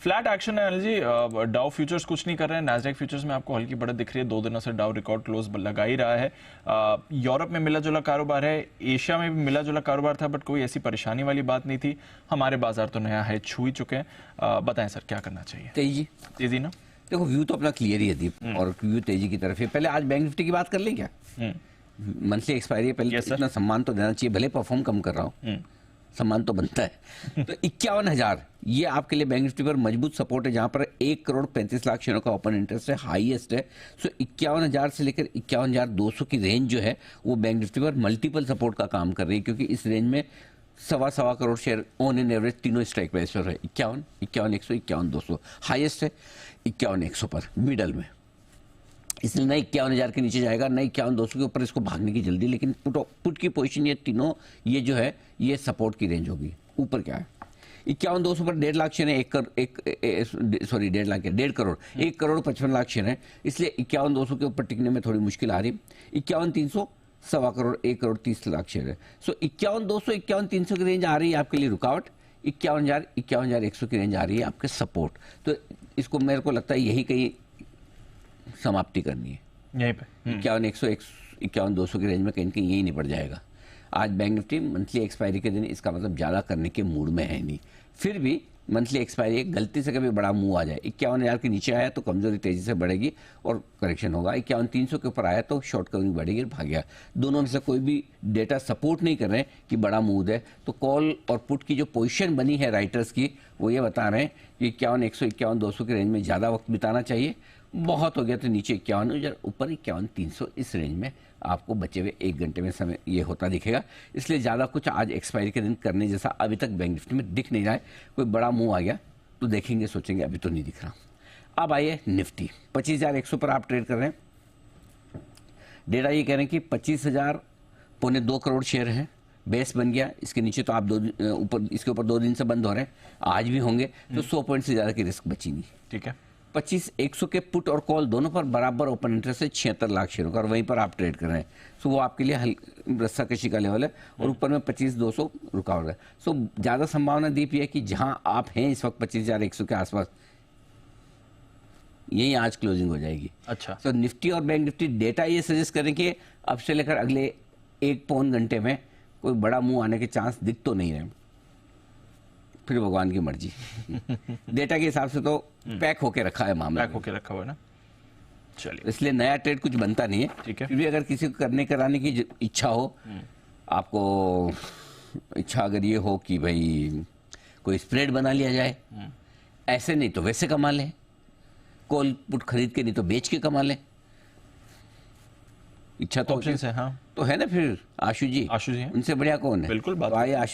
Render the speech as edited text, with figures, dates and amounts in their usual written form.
Flat action है Anil ji. Dow futures कुछ नहीं कर रहे हैं, नैस्डैक फ्यूचर्स में आपको हल्की बढ़त दिख रही है। 2 दिनों से डाउ रिकॉर्ड क्लोज लगा ही रहा है। यूरोप में मिला जुला कारोबार है, एशिया में भी मिला जुला कारोबार था, बट कोई ऐसी परेशानी वाली बात नहीं थी। हमारे बाजार तो नया है छू ही चुके हैं। बताएं सर क्या करना चाहिए? तेजी ना, देखो व्यू तो अपना क्लियर ही है दीप, और व्यू तेजी की तरफ है। पहले आज बैंक निफ्टी की बात कर लें क्या? मंथली एक्सपायरी है, पहले इतना सम्मान तो देना चाहिए, भले परफॉर्म कम कर रहा हूँ, सम्मान तो बनता है। तो 51,000 ये आपके लिए बैंक निफ्टी पर मजबूत सपोर्ट है, जहां पर 1,35,00,000 शेयरों का ओपन इंटरेस्ट है, हाईएस्ट है। सो 51,000 से लेकर 51,200 की रेंज जो है वो बैंक निफ्टी पर मल्टीपल सपोर्ट का काम कर रही है, क्योंकि इस रेंज में सवा crore share on an average तीनों स्ट्राइक प्राइस पर है। 51, 51,100, 51,200 हाईएस्ट है, 51,100 पर मिडल में। इसलिए ना 51,000 के नीचे जाएगा, ना 51,200 के ऊपर इसको भागने की जल्दी। लेकिन पुट की पोजीशन ये तीनों, ये जो है ये सपोर्ट की रेंज होगी। ऊपर क्या है 51,200 पर 1.5 लाख शेयर है, 1.5 करोड़ 1,55,00,000 शेयर है। इसलिए 51,200 के ऊपर टिकने में थोड़ी मुश्किल आ रही। 51,300 सवा करोड़ 1,30,00,000 शेयर है। सो 51,200 51,300 की रेंज आ रही है आपके लिए रुकावट, 51,000 51,100 की रेंज आ रही है आपके सपोर्ट। तो इसको मेरे को लगता है यही कहीं समाप्ति करनी है, यहीं पे 51,100 51,200 की रेंज में कहीं कहीं यही निपट जाएगा। आज बैंक निफ्टी मंथली एक्सपायरी के दिन इसका मतलब ज़्यादा करने के मूड में है नहीं। फिर भी मंथली एक्सपायरी एक गलती से कभी बड़ा मूव आ जाए, 51,000 के नीचे आया तो कमजोरी तेजी से बढ़ेगी और करेक्शन होगा। 51,300 के ऊपर आया तो शॉर्ट कवरिंग बढ़ेगी और भाग गया। दोनों में से कोई भी डेटा सपोर्ट नहीं कर रहे हैं कि बड़ा मूव है। तो कॉल और पुट की जो पोजीशन बनी है राइटर्स की, वो ये बता रहे हैं कि 51,100 51,200 की रेंज में ज़्यादा वक्त बिताना चाहिए। बहुत हो गया तो नीचे 51,000, ऊपर 51,300, इस रेंज में आपको बचे हुए 1 घंटे में समय ये होता दिखेगा। इसलिए ज़्यादा कुछ आज एक्सपायरी के दिन करने जैसा अभी तक बैंक निफ्टी में दिख नहीं रहा है। कोई बड़ा मूव आ गया तो देखेंगे, सोचेंगे, अभी तो नहीं दिख रहा। अब आइए निफ्टी 25,100 पर आप ट्रेड कर रहे हैं। डेटा ये कह रहे हैं कि 25,000 पौने 2 करोड़ शेयर हैं, बेस बन गया। इसके नीचे तो आप इसके ऊपर 2 दिन से बंद हो रहे हैं, आज भी होंगे, तो 100 पॉइंट से ज़्यादा की रिस्क बची नहीं। ठीक है। 25,100 के पुट और कॉल दोनों पर बराबर ओपन इंटरेस्ट है, 76 लाख शेयरों का, और वहीं पर आप ट्रेड कर रहे हैं। सो वो आपके लिए रस्सा कशी का लेवल है, और ऊपर में 25,200 रुकावट है। सो ज़्यादा संभावना दीप है कि जहां आप हैं इस वक्त 25,100 के आसपास, यही आज क्लोजिंग हो जाएगी। अच्छा। तो निफ्टी और बैंक निफ्टी डेटा ये सजेस्ट करें कि अब से लेकर अगले 1 पौन घंटे में कोई बड़ा मुंह आने के चांस दिख तो नहीं रहे, फिर भगवान की मर्जी। डेटा के हिसाब से तो पैक होके रखा है मामला, पैक होके रखा हुआ है ना। चलिए, इसलिए नया ट्रेड कुछ बनता नहीं है। ठीक है। फिर भी अगर किसी को करने कराने की इच्छा हो, आपको इच्छा अगर ये हो कि भाई कोई स्प्रेड बना लिया जाए, ऐसे नहीं तो वैसे कमा लें, कॉल पुट खरीद के नहीं तो बेच के कमा लें, इच्छा तो ऑप्शन है। हाँ तो है ना। फिर आशु जी हैं, उनसे बढ़िया कौन है? बिल्कुल बात। तो आइए आशु